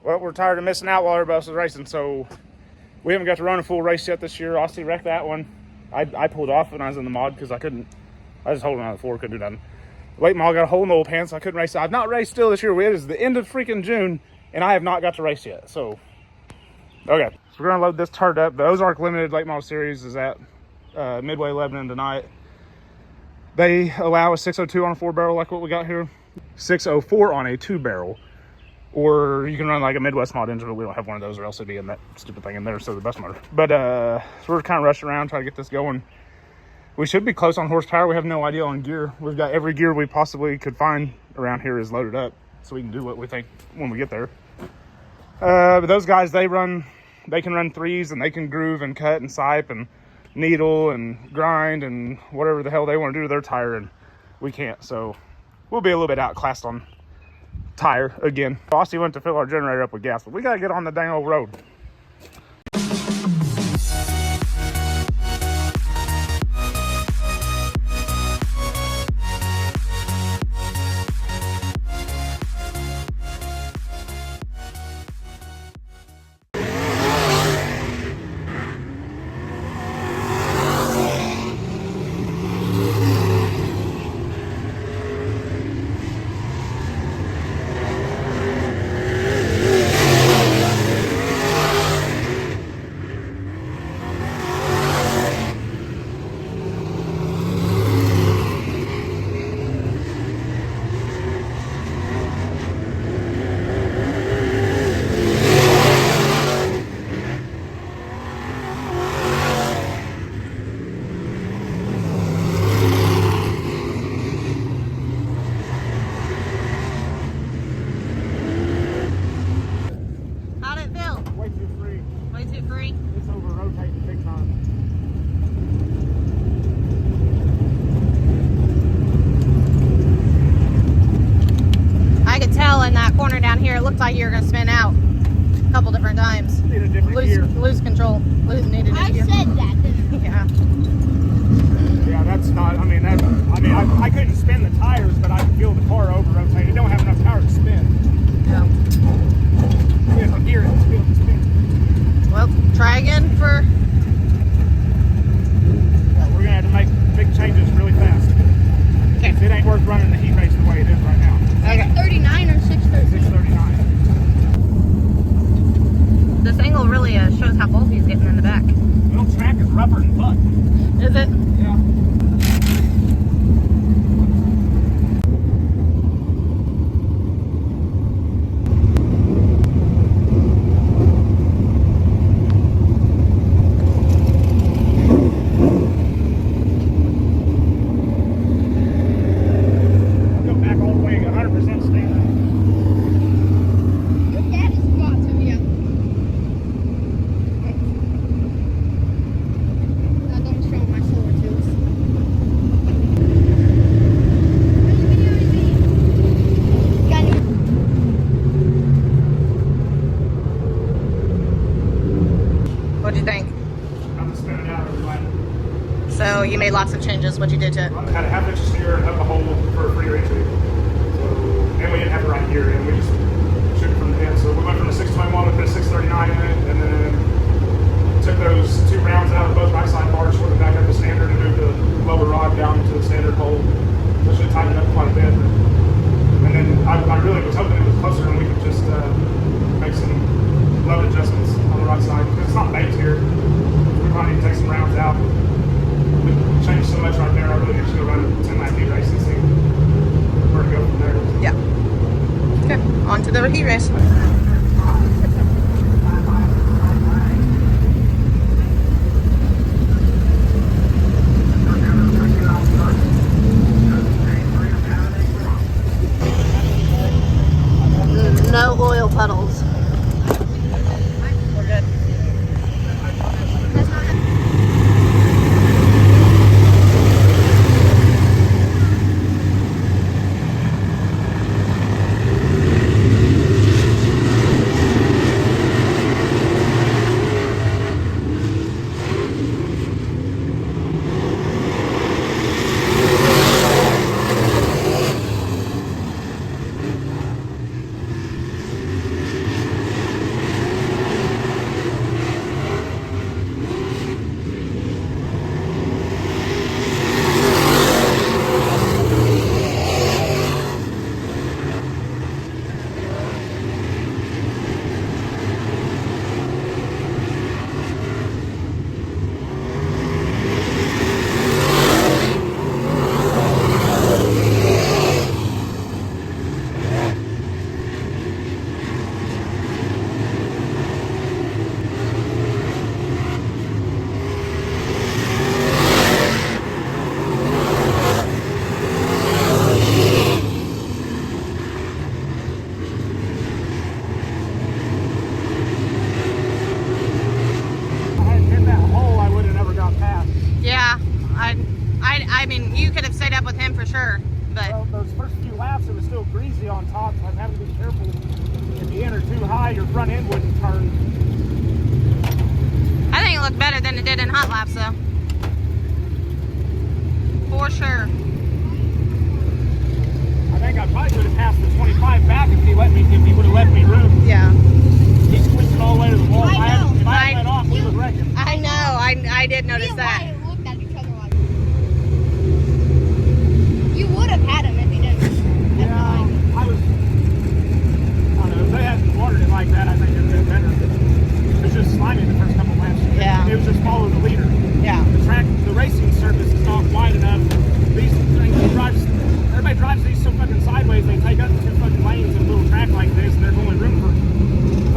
Well, we're tired of missing out while everybody else is racing, so we haven't got to run a full race yet this year. Austin wrecked that one. I pulled off when I was in the mod because I was holding on to the floor, couldn't do nothing. Late mod got a hole in the oil pan, so I couldn't race. I've not raced still this year. It is the end of freaking June, and I have not got to race yet. So, okay. So we're going to load this turd up. The Ozark Limited Late Model Series is at Midway, Lebanon tonight. They allow a 602 on a 4-barrel like what we got here. 604 on a 2-barrel. Or you can run like a Midwest mod engine, but we don't have one of those, or else it'd be in that stupid thing in there, so the bus motor. But so we're kind of rushing around, trying to get this going. We should be close on horsepower. We have no idea on gear. We've got every gear we possibly could find around here is loaded up, so we can do what we think when we get there. But those guys, they can run 3s, and they can groove and cut and sipe and needle and grind and whatever the hell they want to do to their tire, and we can't. So we'll be a little bit outclassed on tire again. Bossy went to fill our generator up with gas, but we gotta get on the dang old road. It looked like you were going to spin out a couple different times. Need a different gear. Lose control. Needed a gear. I said that, didn't I? Yeah. Yeah, that's not, I couldn't spin the tires, but I could feel the car over rotate. It don't have enough power to spin. No. We have a gear to spin. Well, try again for... We're going to have to make big changes really fast. Okay. It ain't worth running the heat race the way it is right now. Okay. 39 or 639? 639. This angle really shows how bulky he's getting in the back. Well, track is rougher than butt. Is it? Yeah. What'd you think? I'm spinning out every lap. So you made lots of changes. What'd you do to it? I had a half-inch steer and up a hole for a free entry. So, and we didn't have the right gear, and we just shoot it from the end. So we went from the 621 to the 639 in it, and then took those 2 rounds out of both right side bars, sort of back up to standard, and moved the lower rod down to the standard hole. So it should tighten it up quite a bit. And then I really was hoping it was closer, and we could just make some load adjustments on the right side, because it's not baked here. We probably need to take some rounds out. We changed so much right there, I really need to go run a 10-lap heat race and see where to go from there. Yeah. Okay, on to the heat race. No oil puddles. We're good. I mean, you could have stayed up with him for sure, but Well, those first few laps, it was still greasy on top, so I was having to be careful. If you enter too high, your front end wouldn't turn. I think it looked better than it did in hot laps, though. For sure. I think I probably would have passed the 25 back if he would have left me room. Yeah. He squeezed it all the way to the wall. If I had I- let off, we would wreck him. I know. I did Me notice and that. Wyatt looked at each other like. You would have had him if he didn't. Yeah, I was. I don't know. If they hadn't watered it like that, I think it would have been better. It was just slimy the first couple laps. Yeah. It was just follow the leader. Yeah. The track, the racing surface is not wide enough. These things, everybody drives these so fucking sideways. They take up 2 fucking lanes in a little track like this, and there's only room for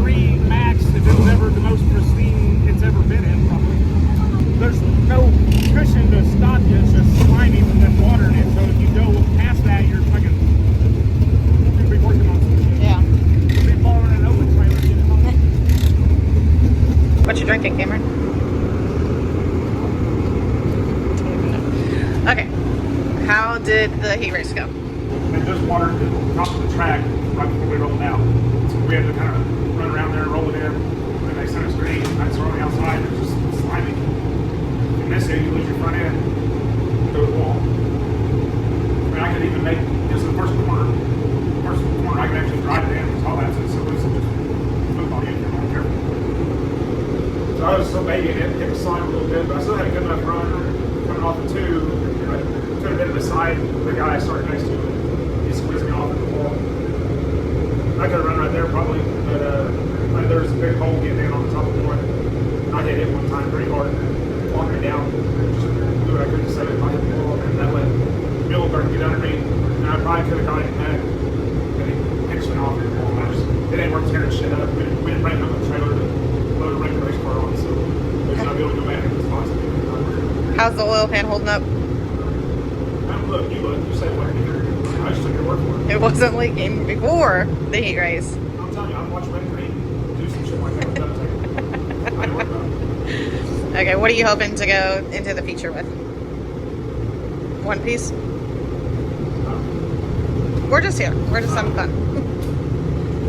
3 max. If it was ever the most pristine it's ever been in, probably. There's no cushion to stop you. It's just slimy and then water in it. So if you go past that, you're fucking. You'll be working on some shit. Yeah. You'll be following an open trailer. You know? What you drinking, Cameron? Okay. How did the heat race go? They just watered the top of the track right before we rolled out. So we had to kind of run around there and roll it in. And they sent us green. That's on the outside. It's just slimy. If you miss it, you lose your front end. Go to the wall. I mean, I could even make this the first corner. I could actually drive it in. It's all that's it. So it's just football game. You're not careful. So I was so maybe it hit the slime a little bit, but I still had a good enough run coming off the 2. I could have been to the side. The guy I started next to, he squeezed me off at the wall. I could have run right there probably, but there was a big hole getting in on the top of the one. I hit it one time pretty hard, walked me down. Just do what I could to save it if I hit the wall, and that let Milburn get underneath. And I probably could have got him back, but he pinched me off at the wall. It ain't worth tearing shit up. We didn't bring up a trailer to load a regular race car on, so we're not be able to go back in the spots. How's the oil pan holding up? Look, you said what you I just took your word for it. It wasn't leaking before the heat race. I'm telling you, I watched Red Green do some shit like that with duct tape. I ain't worried about it. Okay, what are you hoping to go into the feature with? One piece? We're just here. We're just having fun.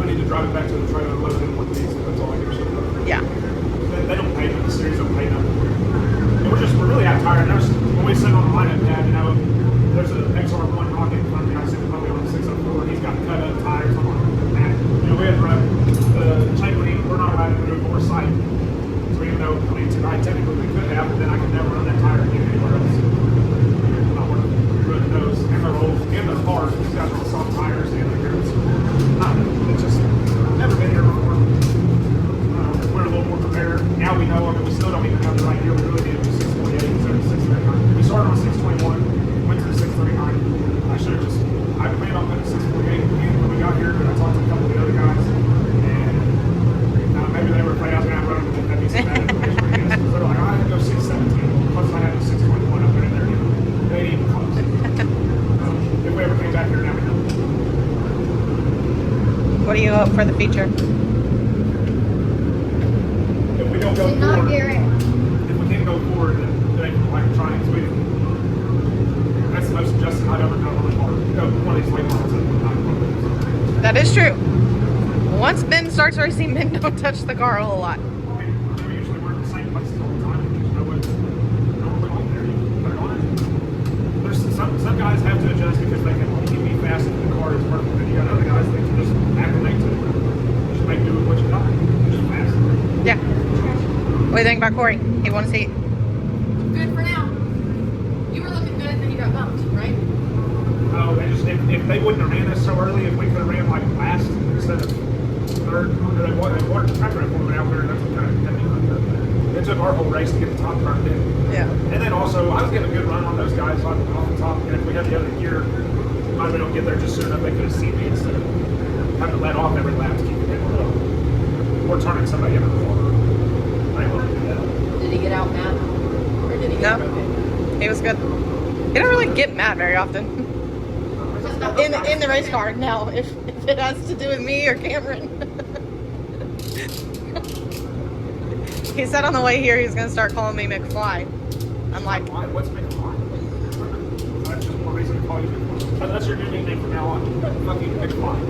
I need to drive it back to the trailer and load it in one piece. That's all I give a shit about. Yeah. They don't pay them. The series don't pay them. And we're really out tired. When we sit on the lineup pad, you know, there's an XR1 rocket in front of me. I sit probably on the 604. He's got cut up tires. I'm on that. You know, we had to run the Chamberlain. We're not allowed to move or sight. So even though, I mean, tonight technically we could have, but then I could never run that tire again anywhere else. Not worth ruining those. And the rolls, and the cars. He's got real soft tires and the girls. I don't know. It's just never been here before. We're a little more prepared. Now we know. I mean, we still don't even have the right gear. We really need to do 648 instead of 639. We started on 621. Went to the 639. I planned on putting 648 in when we got here, but I talked to a couple of the other guys, and maybe they were afraid I was going to run, but that'd be some bad information for us, because they're like, I had to go 617, plus I had a 621 up there in there. They ain't even close. If we ever came back here, now we know. What do you hope for the feature? If we don't go Did not forward, hear it. if we can't go forward, then they can like try and tweet it. That's the most adjusted I've ever done on a car. One of these late models at one time. That is true. Once Ben starts racing, Ben don't touch the car a whole lot. I mean, we usually work the same places all the time. You just know what we're on there. You put it on it. There's some guys have to adjust because they can only be fast if the car is working. Then you got other guys that can just acclimate to it. Just make do with what you got. Just fast. Yeah. What do you think about Corey? He won a seat. Good for now. You were looking good and then you got bumped, right? Oh, they just if they wouldn't have ran us so early, if we could have ran like last instead of third, they watered the track right for me out there. That's what kind of had me like that. It took our whole race to get the top turned in. Yeah. And then also, I was getting a good run on those guys off the top. And if we had the other gear, might we don't get there just soon enough, they could have seen me instead of having to let off every lap to keep it in low. Or turning somebody into the water. I ain't willing to do that. Did he get out mad? Or did he get No. broken? He was good. He don't really get mad very often. In the race car now, if it has to do with me or Cameron. He said on the way here he was gonna start calling me McFly. I'm like, Why? What's making why? That's your new nickname from now on. Fuck you, bitch fly.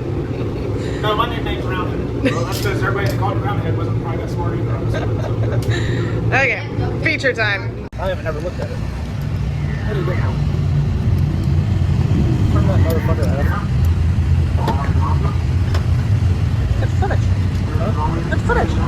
No, my nickname's Roundhead. Well, that's because everybody that called you Roundhead wasn't probably that smart either. Okay, feature time. I haven't ever looked at it. What do you think? Turn that motherfucker out. It's finished. Huh? It's finished.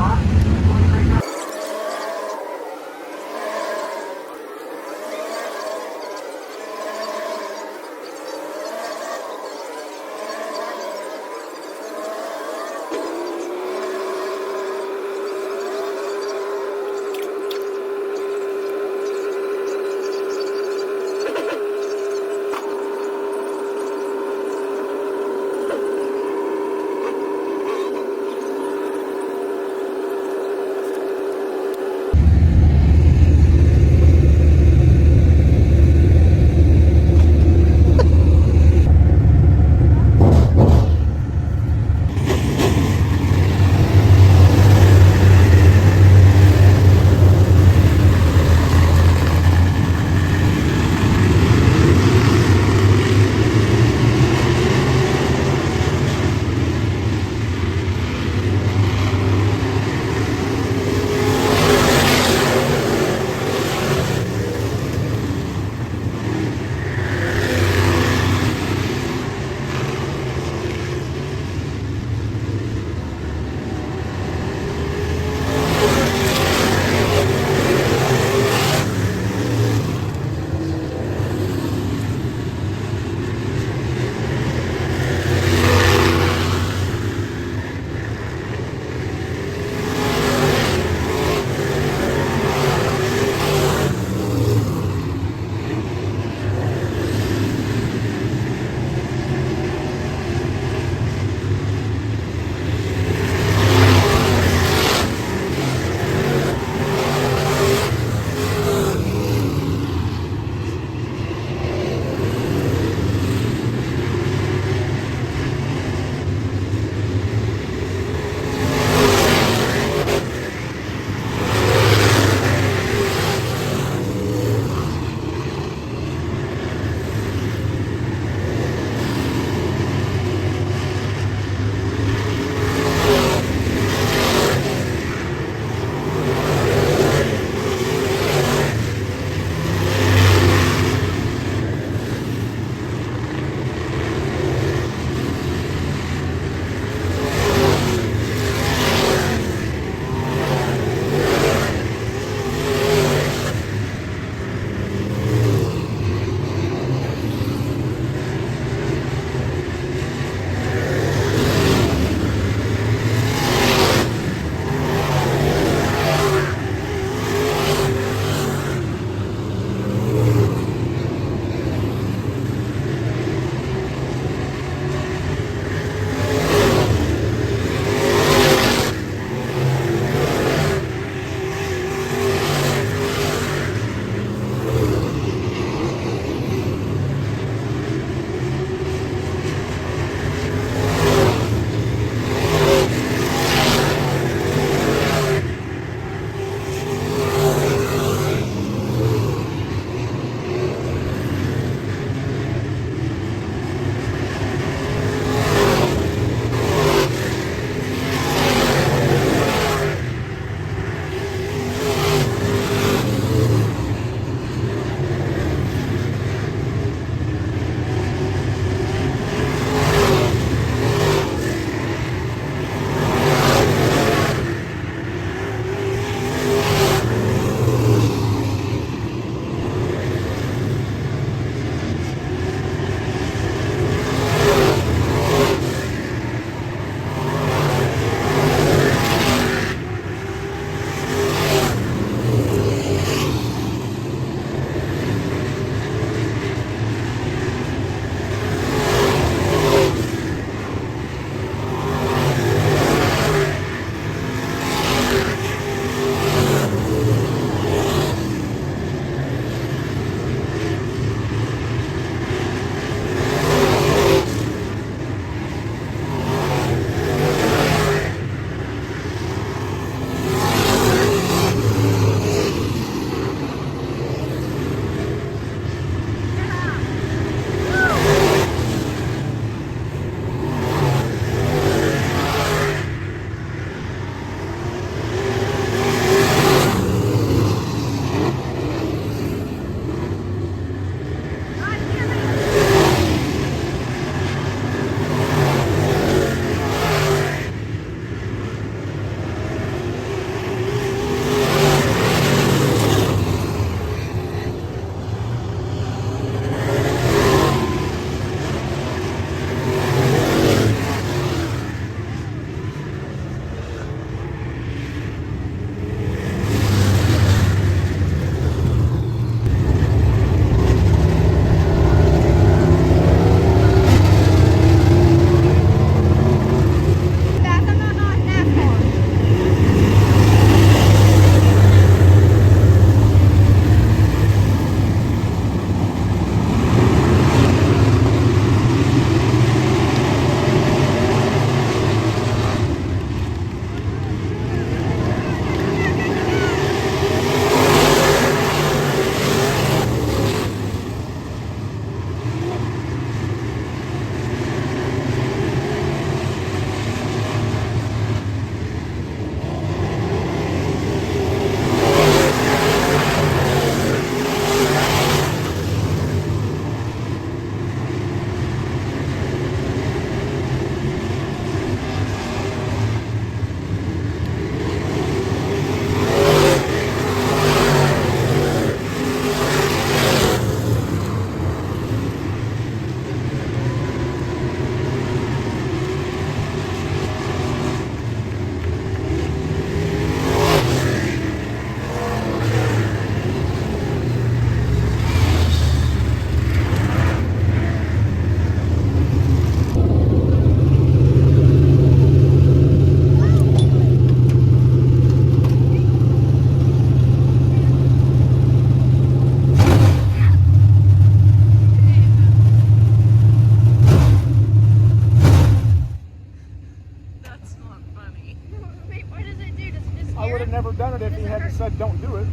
I would have never done it if he hadn't said don't do it.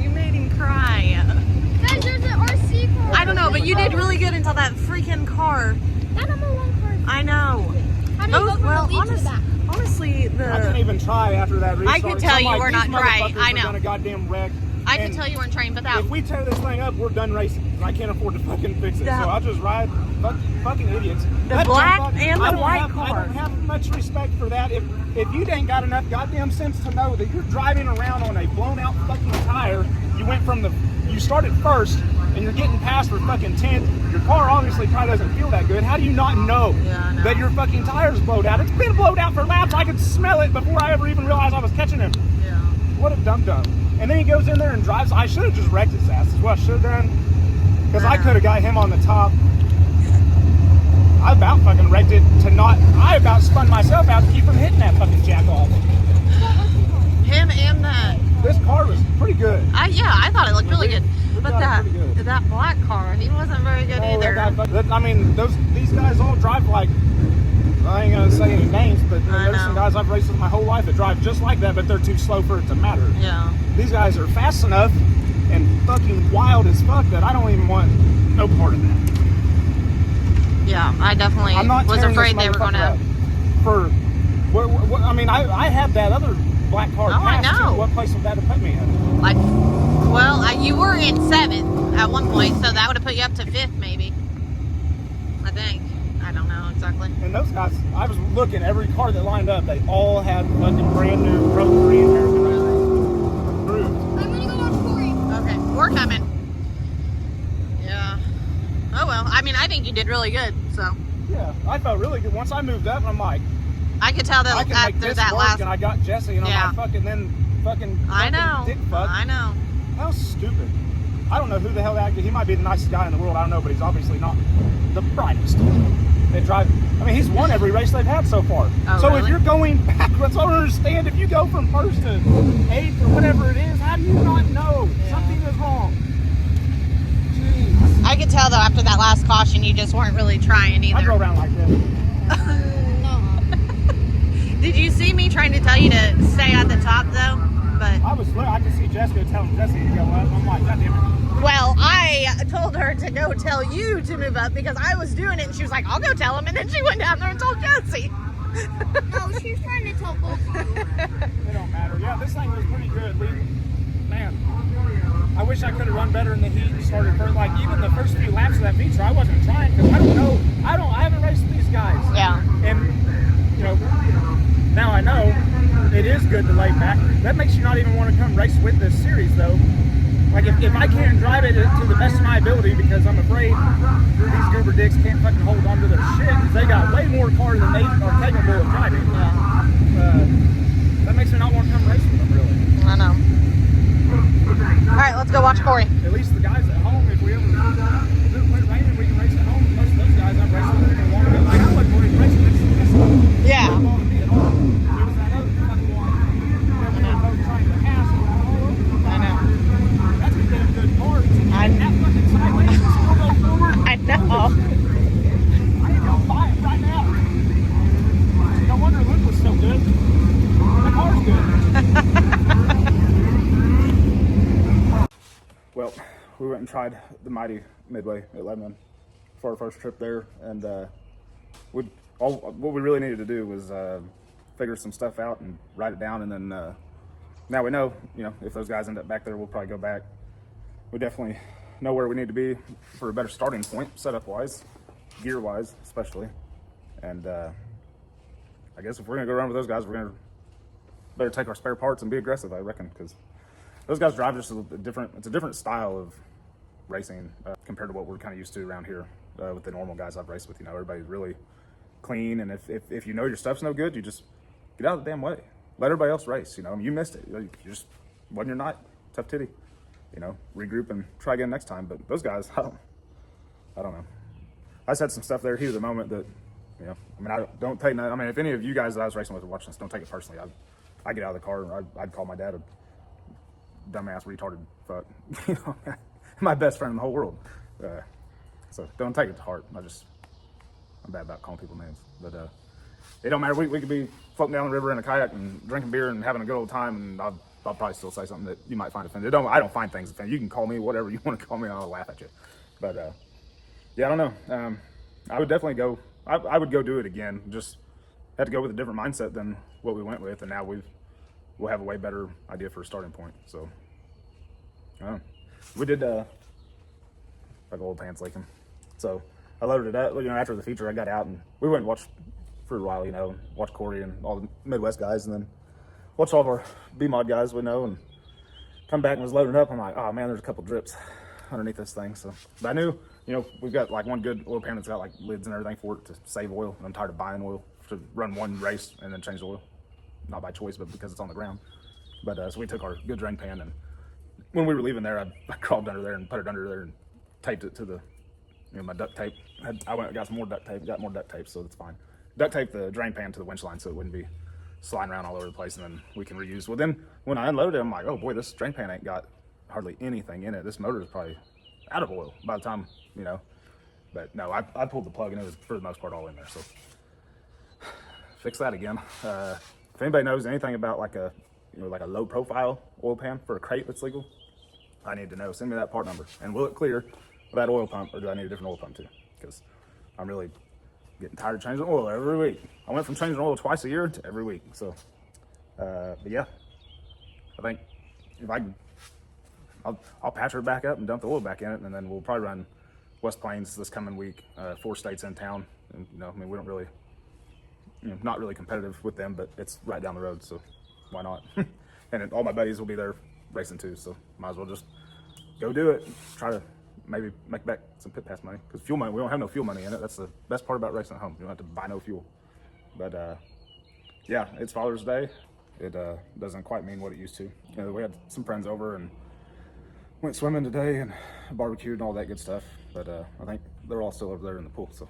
You made him cry. Guys, there's an RC car. I don't know, but you did really good until that freaking car. That number one car. I know. How do you go from the lead to the back? Honestly, I couldn't even try after that restart. I could tell you were not trying. These motherfuckers I are know. gonna goddamn wreck. I can And tell you weren't trained, but that. if we tear this thing up, we're done racing. I can't afford to fucking fix it. That- So I'll just ride. Fucking idiots. The That black jump and I the don't white have- I car. don't have much respect for that. If you ain't got enough goddamn sense to know that you're driving around on a blown out fucking tire, you started first and you're getting past for fucking 10th. Your car obviously probably doesn't feel that good. How do you not know Yeah, I know. that your fucking tire's blowed out? It's been blowed out for laps. I could smell it before I ever even realized I was catching him. Yeah. What a dum-dum. And then he goes in there and drives. I should have just wrecked his ass, is what I should have done. Because I could have got him on the top. I about fucking wrecked it I about spun myself out to keep from hitting that fucking jack off. Him and that. This car was pretty good. I thought it looked really good. We But got it that pretty good. that black car, he wasn't very good Oh, either. I mean, these guys all drive like, I ain't gonna say any names, but I there's some know. guys I've raced with my whole life that drive just like that, but they're too slow for it to matter. Yeah. These guys are fast enough and fucking wild as fuck that I don't even want no part of that. Yeah, I definitely I'm not was tearing afraid this they were going to. motherfucker up for what I mean, I had that other black car Oh, I pass know. too. What place would that have put me in? You were in 7th at one point, so that would have put you up to 5th, maybe. I think. I don't know exactly. And those guys, I was looking every car that lined up. They all had fucking brand new rotary American approved. I'm gonna go watch Corey. Okay, we're coming. Yeah. Oh well. I mean, I think you did really good. So Yeah, I felt really good once I moved up. I'm like, I could tell that I can make after this that work, last. and I got Jesse, and Yeah. I'm like, fucking I know. dick fuck. I know. How stupid. I don't know who the hell that. He might be the nicest guy in the world. I don't know, but he's obviously not the brightest. They drive. I mean, he's won every race they've had so far. Oh, so really? if you're going backwards, I don't understand. If you go from 1st to 8th or whatever it is, how do you not know something is wrong? Jeez. I could tell though after that last caution, you just weren't really trying I either. go around like this. No. Did you see me trying to tell you to stay at the top though? But I could see Jessica telling Jesse to go up. I'm like, God damn it. well, I told her to go tell you to move up because I was doing it, and she was like, "I'll go tell him," and then she went down there and told Jesse. No, she was trying to tell both of you. It don't matter. Yeah, this thing was pretty good. Man, I wish I could have run better in the heat and started first. Like even the first few laps of that feature, I wasn't trying because I don't know. I haven't raced with these guys. Yeah. And now I know it is good to lay back. That makes you not even want to come race with this series though. Like if I can't drive it to the best of my ability because I'm afraid these goober dicks can't fucking hold on to their shit because they got way more car than they are capable of driving. That makes me not want to come race with them really. I know. All right, let's go watch Corey. At least the guys at home, if it quit raining, we can race at home. Most of those guys I've raced with in want to be like, I wasn't going to race with this. Yeah. There was that other fucking one that we were both trying to pass and all over. I know. That's a damn good car. That fucking sideways and still go forward. I know. I ain't gonna buy it right now. No wonder Luke was so good. The car's good. Well, we went and tried the mighty Midway at Lebanon for our first trip there, and what we really needed to do was figure some stuff out and write it down, and then now we know, if those guys end up back there, we'll probably go back. We definitely know where we need to be for a better starting point, setup-wise, gear-wise especially, and I guess if we're gonna go around with those guys, we're gonna better take our spare parts and be aggressive, I reckon, because those guys drive just it's a different style of racing compared to what we're kind of used to around here with the normal guys I've raced with. Everybody's really clean, and if you know your stuff's no good, you just get out of the damn way. Let everybody else race. You missed it. You just wasn't your night. Tough titty. Regroup and try again next time. But those guys, I don't know. I just had some stuff there, heat of the moment that, I don't take. I mean, if any of you guys that I was racing with are watching this, don't take it personally. I get out of the car and I'd call my dad a dumbass, retarded fuck. My best friend in the whole world. So don't take it to heart. I'm bad about calling people names. But it don't matter. We could be floating down the river in a kayak and drinking beer and having a good old time, and I'll probably still say something that you might find offensive. I don't find things offensive. You can call me whatever you want to call me, and I'll laugh at you. But yeah, I don't know. I would definitely go. I would go do it again. Just had to go with a different mindset than what we went with, and now we'll have a way better idea for a starting point. So we did like old pants leaking. So I loaded it up. After the feature, I got out and we went and watched for a while. Watched Corey and all the Midwest guys, and then watched all of our B-Mod guys we know, and come back and was loading up. I'm like, oh man, there's a couple drips underneath this thing. So, but I knew, we've got like one good oil pan that's got like lids and everything for it to save oil. And I'm tired of buying oil to run one race and then change the oil, not by choice, but because it's on the ground. But so we took our good drain pan, and when we were leaving there, I crawled under there and put it under there and taped it to the, my duct tape. I went and got some more duct tape, got more duct tape, so that's fine. Duct tape the drain pan to the winch line so it wouldn't be sliding around all over the place, and then we can reuse. Well, then when I unloaded it, I'm like, oh boy, this drain pan ain't got hardly anything in it. This motor is probably out of oil by the time, But no, I pulled the plug and it was for the most part all in there. So fix that again. If anybody knows anything about like a low profile oil pan for a crate that's legal, I need to know. Send me that part number. And will it clear with that oil pump, or do I need a different oil pump too? Because I'm really getting tired of changing oil every week. I went from changing oil twice a year to every week. So, but yeah, I think if I can, I'll patch her back up and dump the oil back in it, and then we'll probably run West Plains this coming week. 4 states in town, and we don't really, not really competitive with them, but it's right down the road, so why not? And all my buddies will be there racing too, so might as well just go do it. Try to maybe make back some pit pass money, because fuel money, we don't have no fuel money in it. That's the best part about racing at home. You don't have to buy no fuel. But yeah, it's Father's Day. It doesn't quite mean what it used to. We had some friends over and went swimming today and barbecued and all that good stuff. But I think they're all still over there in the pool, so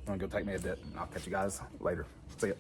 I'm gonna go take me a dip, and I'll catch you guys later. See ya.